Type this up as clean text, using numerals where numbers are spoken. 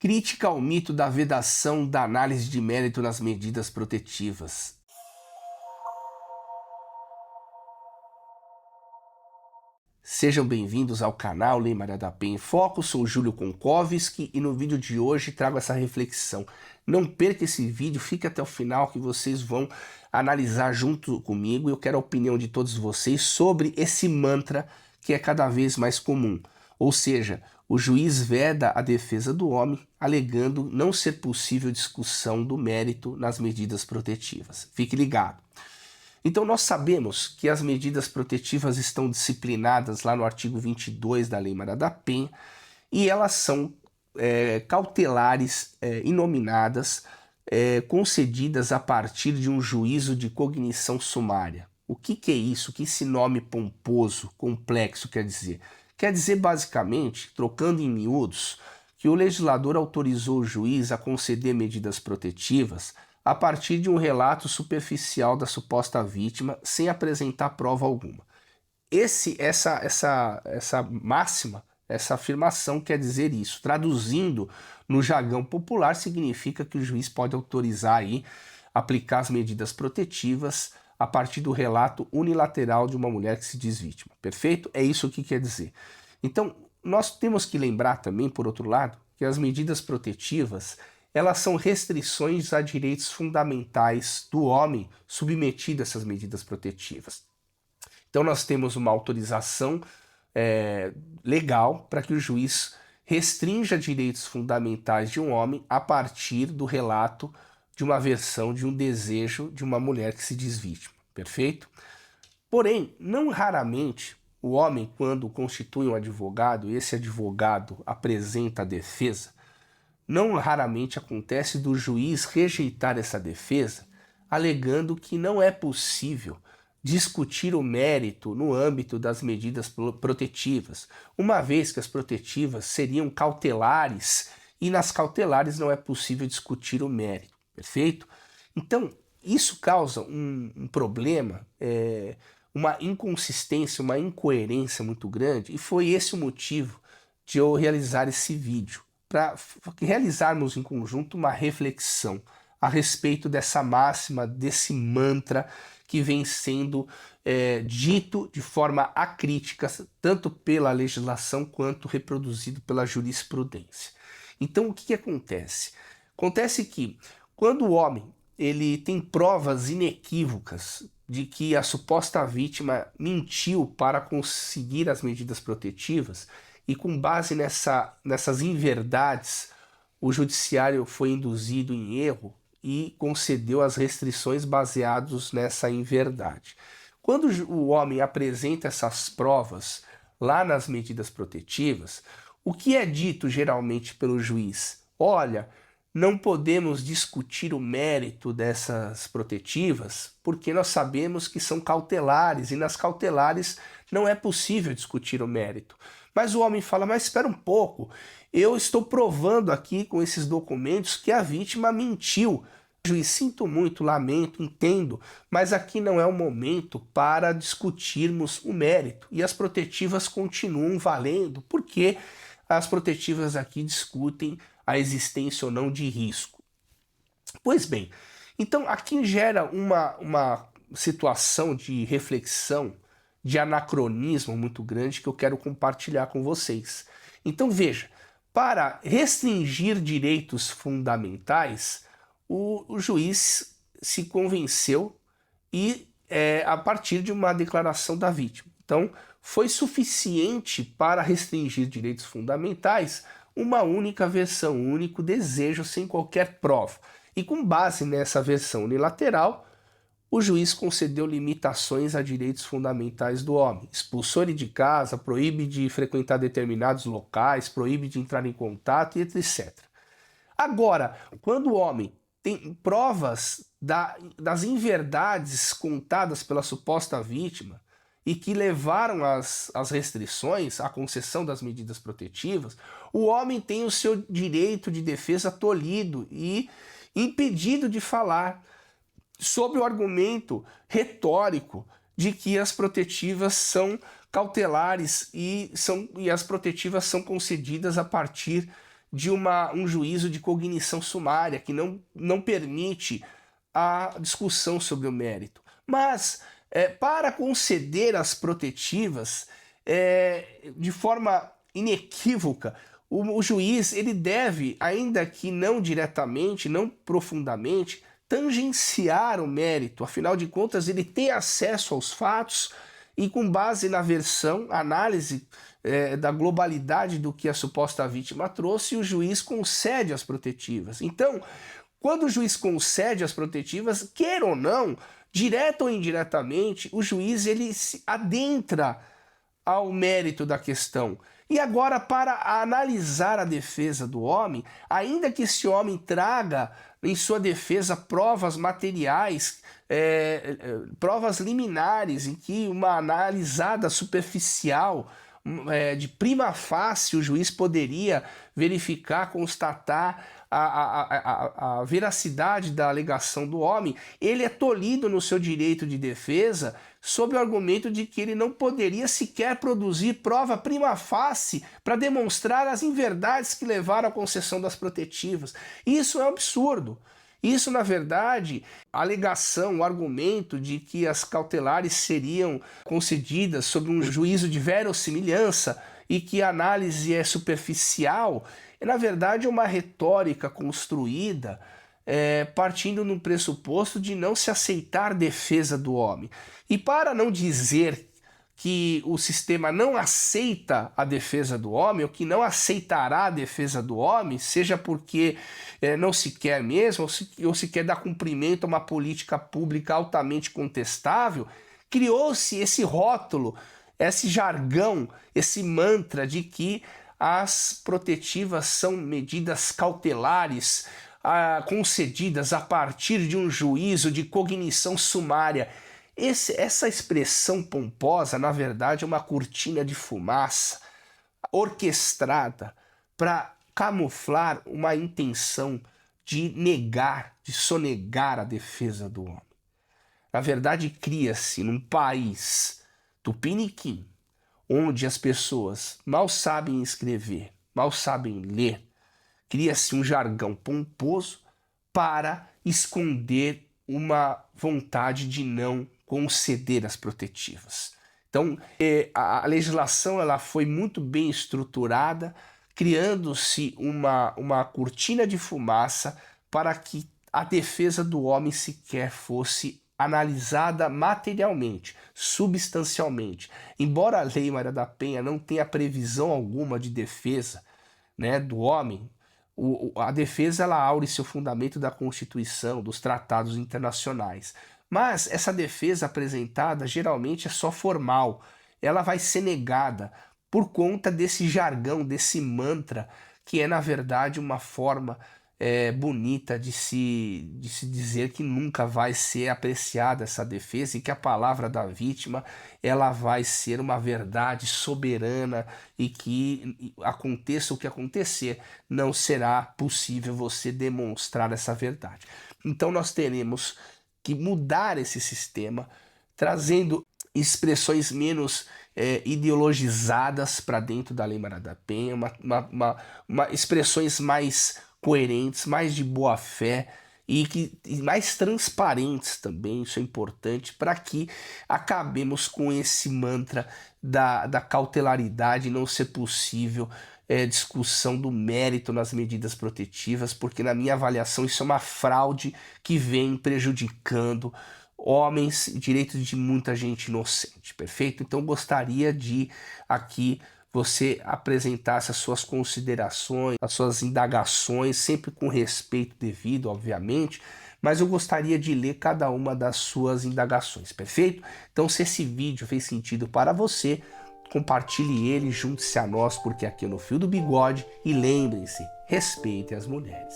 Crítica ao mito da vedação da análise de mérito nas medidas protetivas. Sejam bem-vindos ao canal Lei Maria da Penha em Foco, sou o Júlio Konkovski e no vídeo de hoje trago essa reflexão. Não perca esse vídeo, fique até o final que vocês vão analisar junto comigo. Eu quero a opinião de todos vocês sobre esse mantra que é cada vez mais comum. Ou seja, o juiz veda a defesa do homem, alegando não ser possível discussão do mérito nas medidas protetivas. Fique ligado. Então nós sabemos que as medidas protetivas estão disciplinadas lá no artigo 22 da Lei Maria da Penha e elas são cautelares inominadas, concedidas a partir de um juízo de cognição sumária. O que é isso? O que esse nome pomposo, complexo quer dizer? Quer dizer basicamente, trocando em miúdos, que o legislador autorizou o juiz a conceder medidas protetivas a partir de um relato superficial da suposta vítima, sem apresentar prova alguma. Essa máxima, essa afirmação quer dizer isso. Traduzindo no jargão popular, significa que o juiz pode autorizar aí, aplicar as medidas protetivas a partir do relato unilateral de uma mulher que se diz vítima. Perfeito? É isso que quer dizer. Então, nós temos que lembrar também, por outro lado, que as medidas protetivas elas são restrições a direitos fundamentais do homem submetido a essas medidas protetivas. Então nós temos uma autorização legal para que o juiz restrinja direitos fundamentais de um homem a partir do relato de uma versão de um desejo de uma mulher que se diz vítima. Perfeito? Porém, não raramente o homem, quando constitui um advogado, e esse advogado apresenta a defesa, não raramente acontece do juiz rejeitar essa defesa, alegando que não é possível discutir o mérito no âmbito das medidas protetivas, uma vez que as protetivas seriam cautelares e nas cautelares não é possível discutir o mérito, perfeito? Então, isso causa um problema, uma inconsistência, uma incoerência muito grande, e foi esse o motivo de eu realizar esse vídeo, para realizarmos em conjunto uma reflexão a respeito dessa máxima, desse mantra que vem sendo dito de forma acrítica, tanto pela legislação quanto reproduzido pela jurisprudência. Então o que acontece? Acontece que quando o homem ele tem provas inequívocas de que a suposta vítima mentiu para conseguir as medidas protetivas, e com base nessas inverdades, o judiciário foi induzido em erro e concedeu as restrições baseadas nessa inverdade. Quando o homem apresenta essas provas lá nas medidas protetivas, o que é dito geralmente pelo juiz? Olha, não podemos discutir o mérito dessas protetivas porque nós sabemos que são cautelares e nas cautelares não é possível discutir o mérito. Mas o homem fala, mas espera um pouco, eu estou provando aqui com esses documentos que a vítima mentiu. Juiz, sinto muito, lamento, entendo, mas aqui não é o momento para discutirmos o mérito. E as protetivas continuam valendo, porque as protetivas aqui discutem a existência ou não de risco. Pois bem, então aqui gera uma situação de reflexão, de anacronismo muito grande que eu quero compartilhar com vocês. Então veja, para restringir direitos fundamentais, o juiz se convenceu e a partir de uma declaração da vítima. Então foi suficiente para restringir direitos fundamentais uma única versão, um único desejo sem qualquer prova. E com base nessa versão unilateral, o juiz concedeu limitações a direitos fundamentais do homem. Expulsou ele de casa, proíbe de frequentar determinados locais, proíbe de entrar em contato e etc. Agora, quando o homem tem provas das inverdades contadas pela suposta vítima e que levaram às restrições, à concessão das medidas protetivas, o homem tem o seu direito de defesa tolhido e impedido de falar, sob o argumento retórico de que as protetivas são cautelares e as protetivas são concedidas a partir de um juízo de cognição sumária, que não permite a discussão sobre o mérito. Mas, para conceder as protetivas, de forma inequívoca, o juiz ele deve, ainda que não diretamente, não profundamente, tangenciar o mérito. Afinal de contas, ele tem acesso aos fatos e, com base na versão, análise da globalidade do que a suposta vítima trouxe, o juiz concede as protetivas. Então, quando o juiz concede as protetivas, quer ou não, direta ou indiretamente, o juiz ele se adentra ao mérito da questão. E agora, para analisar a defesa do homem, ainda que esse homem traga em sua defesa provas materiais, provas liminares, em que uma analisada superficial, de prima facie, o juiz poderia verificar, constatar a veracidade da alegação do homem, ele é tolhido no seu direito de defesa sob o argumento de que ele não poderia sequer produzir prova prima facie para demonstrar as inverdades que levaram à concessão das protetivas. Isso é um absurdo. Isso, na verdade, a alegação, o argumento de que as cautelares seriam concedidas sob um juízo de verossimilhança e que a análise é superficial, na verdade é uma retórica construída partindo no pressuposto de não se aceitar defesa do homem. E para não dizer que o sistema não aceita a defesa do homem, ou que não aceitará a defesa do homem, seja porque não se quer mesmo, ou se quer dar cumprimento a uma política pública altamente contestável, criou-se esse rótulo, esse jargão, esse mantra de que as protetivas são medidas cautelares concedidas a partir de um juízo de cognição sumária. Essa expressão pomposa, na verdade, é uma cortina de fumaça orquestrada para camuflar uma intenção de negar, de sonegar a defesa do homem. Na verdade, cria-se num país tupiniquim, onde as pessoas mal sabem escrever, mal sabem ler, cria-se um jargão pomposo para esconder uma vontade de não conceder as protetivas. Então, a legislação ela foi muito bem estruturada, criando-se uma cortina de fumaça para que a defesa do homem sequer fosse analisada materialmente, substancialmente. Embora a Lei Maria da Penha não tenha previsão alguma de defesa, né, do homem, a defesa ela aure seu fundamento da Constituição, dos tratados internacionais. Mas essa defesa apresentada geralmente é só formal. Ela vai ser negada por conta desse jargão, desse mantra, que é na verdade uma forma bonita de se dizer que nunca vai ser apreciada essa defesa e que a palavra da vítima ela vai ser uma verdade soberana e que aconteça o que acontecer, não será possível você demonstrar essa verdade. Então nós teremos que mudar esse sistema, trazendo expressões menos ideologizadas para dentro da Lei Maria da Penha, expressões mais coerentes, mais de boa fé e mais transparentes também, isso é importante, para que acabemos com esse mantra da cautelaridade, não ser possível discussão do mérito nas medidas protetivas, porque na minha avaliação isso é uma fraude que vem prejudicando homens e direitos de muita gente inocente, perfeito? Então gostaria de aqui você apresentasse as suas considerações, as suas indagações, sempre com respeito devido, obviamente, mas eu gostaria de ler cada uma das suas indagações, perfeito? Então, se esse vídeo fez sentido para você, compartilhe ele, junte-se a nós, porque aqui é no Fio do Bigode, e lembrem-se, respeitem as mulheres.